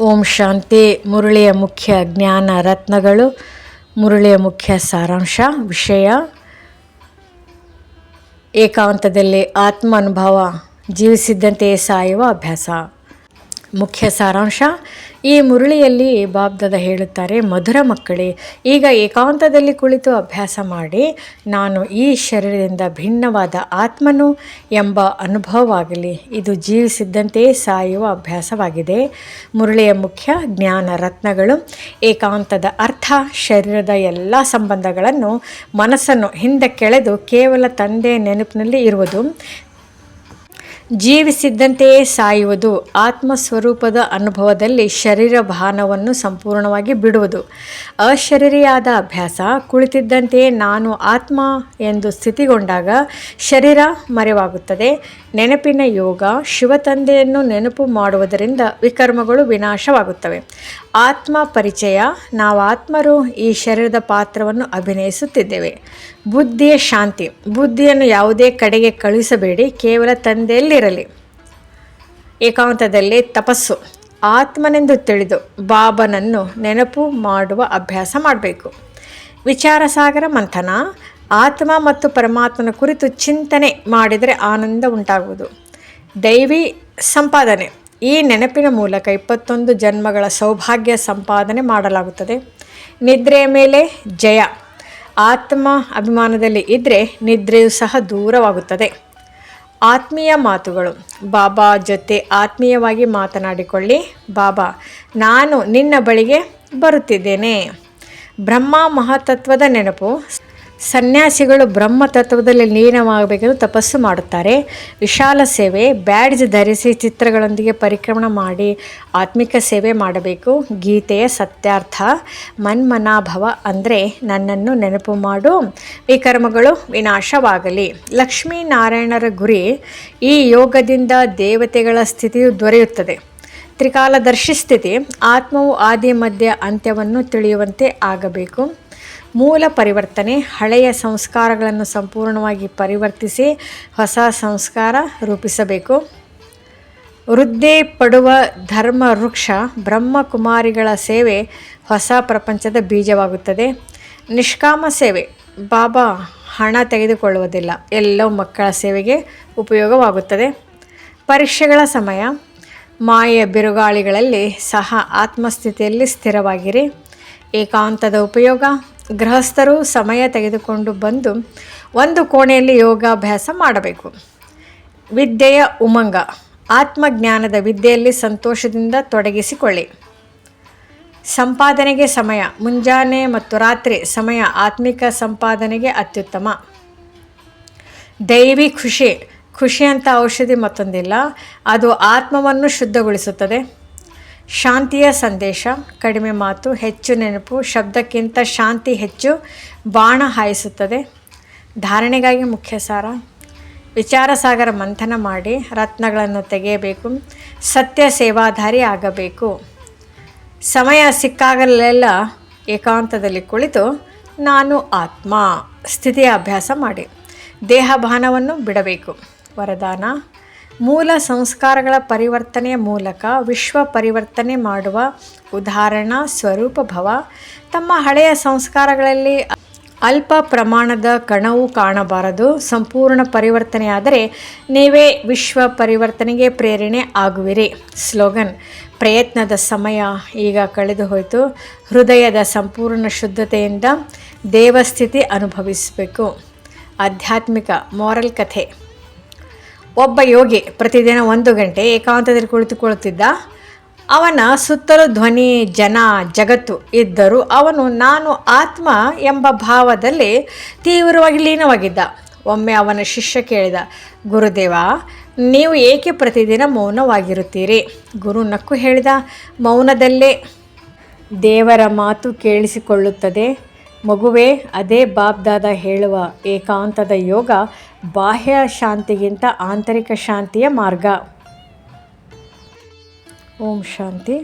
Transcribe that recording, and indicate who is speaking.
Speaker 1: ಓಂ ಶಾಂತಿ. ಮುರಳಿಯ ಮುಖ್ಯ ಜ್ಞಾನ ರತ್ನಗಳು. ಮುರಳಿಯ ಮುಖ್ಯ ಸಾರಾಂಶ. ವಿಷಯ: ಏಕಾಂತದಲ್ಲಿ ಆತ್ಮ ಅನುಭವ, ಜೀವಿಸಿದ್ದಂತೆಯೇ ಸಾಯುವ ಅಭ್ಯಾಸ. ಮುಖ್ಯ ಸಾರಾಂಶ: ಈ ಮುರಳಿಯಲ್ಲಿ ಬಾಬ್ದಾದ ಹೇಳುತ್ತಾರೆ, ಮಧುರ ಮಕ್ಕಳೇ, ಈಗ ಏಕಾಂತದಲ್ಲಿ ಕುಳಿತು ಅಭ್ಯಾಸ ಮಾಡಿ ನಾನು ಈ ಶರೀರದಿಂದ ಭಿನ್ನವಾದ ಆತ್ಮನು ಎಂಬ ಅನುಭವವಾಗಲಿ. ಇದು ಜೀವಿಸಿದ್ದಂತೆಯೇ ಸಾಯುವ ಅಭ್ಯಾಸವಾಗಿದೆ. ಮುರಳಿಯ ಮುಖ್ಯ ಜ್ಞಾನ ರತ್ನಗಳು. ಏಕಾಂತದ ಅರ್ಥ ಶರೀರದ ಎಲ್ಲ ಸಂಬಂಧಗಳನ್ನು, ಮನಸ್ಸನ್ನು ಹಿಂದಕ್ಕೆಳೆದು ಕೇವಲ ತಂದೆಯ ನೆನಪಿನಲ್ಲಿ ಇರುವುದು. ಜೀವಿಸಿದ್ದಂತೆಯೇ ಸಾಯುವುದು. ಆತ್ಮಸ್ವರೂಪದ ಅನುಭವದಲ್ಲಿ ಶರೀರ ಭಾನವನ್ನು ಸಂಪೂರ್ಣವಾಗಿ ಬಿಡುವುದು. ಅಶರೀರಿಯಾದ ಅಭ್ಯಾಸ. ಕುಳಿತಿದ್ದಂತೆಯೇ ನಾನು ಆತ್ಮ ಎಂದು ಸ್ಥಿತಿಗೊಂಡಾಗ ಶರೀರ ಮರೆವಾಗುತ್ತದೆ. ನೆನಪಿನ ಯೋಗ. ಶಿವತಂದೆಯನ್ನು ನೆನಪು ಮಾಡುವುದರಿಂದ ವಿಕರ್ಮಗಳು ವಿನಾಶವಾಗುತ್ತವೆ. ಆತ್ಮ ಪರಿಚಯ. ನಾವು ಆತ್ಮರು ಈ ಶರೀರದ ಪಾತ್ರವನ್ನು ಅಭಿನಯಿಸುತ್ತಿದ್ದೇವೆ. ಬುದ್ಧಿಯ ಶಾಂತಿ. ಬುದ್ಧಿಯನ್ನು ಯಾವುದೇ ಕಡೆಗೆ ಕಳುಹಿಸಬೇಡಿ, ಕೇವಲ ತಂದೆಯಲ್ಲಿರಲಿ. ಏಕಾಂತದಲ್ಲಿ ತಪಸ್ಸು. ಆತ್ಮನೆಂದು ತಿಳಿದು ಬಾಬನನ್ನು ನೆನಪು ಮಾಡುವ ಅಭ್ಯಾಸ ಮಾಡಬೇಕು. ವಿಚಾರ ಸಾಗರ ಮಂಥನ. ಆತ್ಮ ಮತ್ತು ಪರಮಾತ್ಮನ ಕುರಿತು ಚಿಂತನೆ ಮಾಡಿದರೆ ಆನಂದ ಉಂಟಾಗುವುದು. ದೈವಿ ಸಂಪಾದನೆ. ಈ ನೆನಪಿನ ಮೂಲಕ 21 ಜನ್ಮಗಳ ಸೌಭಾಗ್ಯ ಸಂಪಾದನೆ ಮಾಡಲಾಗುತ್ತದೆ. ನಿದ್ರೆಯ ಮೇಲೆ ಜಯ. ಆತ್ಮ ಅಭಿಮಾನದಲ್ಲಿ ಇದ್ದರೆ ನಿದ್ರೆಯೂ ಸಹ ದೂರವಾಗುತ್ತದೆ. ಆತ್ಮೀಯ ಮಾತುಗಳು. ಬಾಬಾ ಜೊತೆ ಆತ್ಮೀಯವಾಗಿ ಮಾತನಾಡಿಕೊಳ್ಳಿ. ಬಾಬಾ, ನಾನು ನಿನ್ನ ಬಳಿಗೆ ಬರುತ್ತಿದ್ದೇನೆ. ಬ್ರಹ್ಮ ಮಹಾತತ್ವದ ನೆನಪು. ಸನ್ಯಾಸಿಗಳು ಬ್ರಹ್ಮ ತತ್ವದಲ್ಲಿ ಲೀನವಾಗಬೇಕೆಂದು ತಪಸ್ಸು ಮಾಡುತ್ತಾರೆ. ವಿಶಾಲ ಸೇವೆ. ಬ್ಯಾಡ್ಜ್ ಧರಿಸಿ ಚಿತ್ರಗಳೊಂದಿಗೆ ಪರಿಕ್ರಮಣ ಮಾಡಿ ಆತ್ಮಿಕ ಸೇವೆ ಮಾಡಬೇಕು. ಗೀತೆಯ ಸತ್ಯಾರ್ಥ. ಮನ್ಮನಾಭವ ಅಂದರೆ ನನ್ನನ್ನು ನೆನಪು ಮಾಡು, ವಿಕರ್ಮಗಳು ವಿನಾಶವಾಗಲಿ. ಲಕ್ಷ್ಮೀನಾರಾಯಣರ ಗುರಿ. ಈ ಯೋಗದಿಂದ ದೇವತೆಗಳ ಸ್ಥಿತಿಯು ದೊರೆಯುತ್ತದೆ. ತ್ರಿಕಾಲದರ್ಶಿ ಸ್ಥಿತಿ. ಆತ್ಮವು ಆದಿ ಮಧ್ಯ ಅಂತ್ಯವನ್ನು ತಿಳಿಯುವಂತೆ ಆಗಬೇಕು. ಮೂಲ ಪರಿವರ್ತನೆ. ಹಳೆಯ ಸಂಸ್ಕಾರಗಳನ್ನು ಸಂಪೂರ್ಣವಾಗಿ ಪರಿವರ್ತಿಸಿ ಹೊಸ ಸಂಸ್ಕಾರ ರೂಪಿಸಬೇಕು. ವೃದ್ಧಿ ಪಡುವ ಧರ್ಮ ವೃಕ್ಷ. ಬ್ರಹ್ಮಕುಮಾರಿಗಳ ಸೇವೆ ಹೊಸ ಪ್ರಪಂಚದ ಬೀಜವಾಗುತ್ತದೆ. ನಿಷ್ಕಾಮ ಸೇವೆ. ಬಾಬಾ ಹಣ ತೆಗೆದುಕೊಳ್ಳುವುದಿಲ್ಲ, ಎಲ್ಲವೂ ಮಕ್ಕಳ ಸೇವೆಗೆ ಉಪಯೋಗವಾಗುತ್ತದೆ. ಪರೀಕ್ಷೆಗಳ ಸಮಯ. ಮಾಯೆಯ ಬಿರುಗಾಳಿಗಳಲ್ಲಿ ಸಹ ಆತ್ಮಸ್ಥಿತಿಯಲ್ಲಿ ಸ್ಥಿರವಾಗಿರಿ. ಏಕಾಂತದ ಉಪಯೋಗ. ಗೃಹಸ್ಥರು ಸಮಯ ತೆಗೆದುಕೊಂಡು ಬಂದು ಒಂದು ಕೋಣೆಯಲ್ಲಿ ಯೋಗಾಭ್ಯಾಸ ಮಾಡಬೇಕು. ವಿದ್ಯೆಯ ಉಮಂಗ. ಆತ್ಮಜ್ಞಾನದ ವಿದ್ಯೆಯಲ್ಲಿ ಸಂತೋಷದಿಂದ ತೊಡಗಿಸಿಕೊಳ್ಳಿ. ಸಂಪಾದನೆಗೆ ಸಮಯ. ಮುಂಜಾನೆ ಮತ್ತು ರಾತ್ರಿ ಸಮಯ ಆತ್ಮಿಕ ಸಂಪಾದನೆಗೆ ಅತ್ಯುತ್ತಮ. ದೈವಿ ಖುಷಿ. ಖುಷಿಯಂಥ ಔಷಧಿ ಮತ್ತೊಂದಿಲ್ಲ, ಅದು ಆತ್ಮವನ್ನು ಶುದ್ಧಗೊಳಿಸುತ್ತದೆ. ಶಾಂತಿಯ ಸಂದೇಶ. ಕಡಿಮೆ ಮಾತು, ಹೆಚ್ಚು ನೆನಪು. ಶಬ್ದಕ್ಕಿಂತ ಶಾಂತಿ ಹೆಚ್ಚು ಬಾಣ ಹಾಯಿಸುತ್ತದೆ. ಧಾರಣೆಗಾಗಿ ಮುಖ್ಯ ಸಾರ. ವಿಚಾರ ಸಾಗರ ಮಂಥನ ಮಾಡಿ ರತ್ನಗಳನ್ನು ತೆಗೆಯಬೇಕು. ಸತ್ಯ ಸೇವಾಧಾರಿ ಆಗಬೇಕು. ಸಮಯ ಸಿಕ್ಕಾಗಲೆಲ್ಲ ಏಕಾಂತದಲ್ಲಿ ಕುಳಿತು ನಾನು ಆತ್ಮ ಸ್ಥಿತಿಯ ಅಭ್ಯಾಸ ಮಾಡಿ ದೇಹಭಾನವನ್ನು ಬಿಡಬೇಕು. ವರದಾನ: ಮೂಲ ಸಂಸ್ಕಾರಗಳ ಪರಿವರ್ತನೆಯ ಮೂಲಕ ವಿಶ್ವ ಪರಿವರ್ತನೆ ಮಾಡುವ ಉದಾಹರಣಾ ಸ್ವರೂಪ ಭವ. ತಮ್ಮ ಹಳೆಯ ಸಂಸ್ಕಾರಗಳಲ್ಲಿ ಅಲ್ಪ ಪ್ರಮಾಣದ ಕಣವು ಕಾಣಬಾರದು. ಸಂಪೂರ್ಣ ಪರಿವರ್ತನೆಯಾದರೆ ನೀವೇ ವಿಶ್ವ ಪರಿವರ್ತನೆಗೆ ಪ್ರೇರಣೆ ಆಗುವಿರಿ. ಸ್ಲೋಗನ್: ಪ್ರಯತ್ನದ ಸಮಯ ಈಗ ಕಳೆದು ಹೋಯಿತು. ಹೃದಯದ ಸಂಪೂರ್ಣ ಶುದ್ಧತೆಯಿಂದ ದೇವಸ್ಥಿತಿ ಅನುಭವಿಸಬೇಕು. ಆಧ್ಯಾತ್ಮಿಕ ಮಾರಲ್ ಕಥೆ. ಒಬ್ಬ ಯೋಗಿ ಪ್ರತಿದಿನ 1 ಗಂಟೆ ಏಕಾಂತದಲ್ಲಿ ಕುಳಿತುಕೊಳ್ಳುತ್ತಿದ್ದ. ಅವನ ಸುತ್ತಲೂ ಧ್ವನಿ, ಜನ, ಜಗತ್ತು ಇದ್ದರೂ ಅವನು ನಾನು ಆತ್ಮ ಎಂಬ ಭಾವದಲ್ಲಿ ತೀವ್ರವಾಗಿ ಲೀನವಾಗಿದ್ದ. ಒಮ್ಮೆ ಅವನ ಶಿಷ್ಯ ಕೇಳಿದ, ಗುರುದೇವ, ನೀವು ಏಕೆ ಪ್ರತಿದಿನ ಮೌನವಾಗಿರುತ್ತೀರಿ? ಗುರು ನಕ್ಕು ಹೇಳಿದ, ಮೌನದಲ್ಲೇ ದೇವರ ಮಾತು ಕೇಳಿಸಿಕೊಳ್ಳುತ್ತದೆ. ಮಗುವೇ, ಅದೇ ಬಾಬ್ದಾದ ಹೇಳುವ ಏಕಾಂತದ ಯೋಗ ಬಾಹ್ಯ ಶಾಂತಿಗಿಂತ ಆಂತರಿಕ ಶಾಂತಿಯ ಮಾರ್ಗ. ಓಂ ಶಾಂತಿ.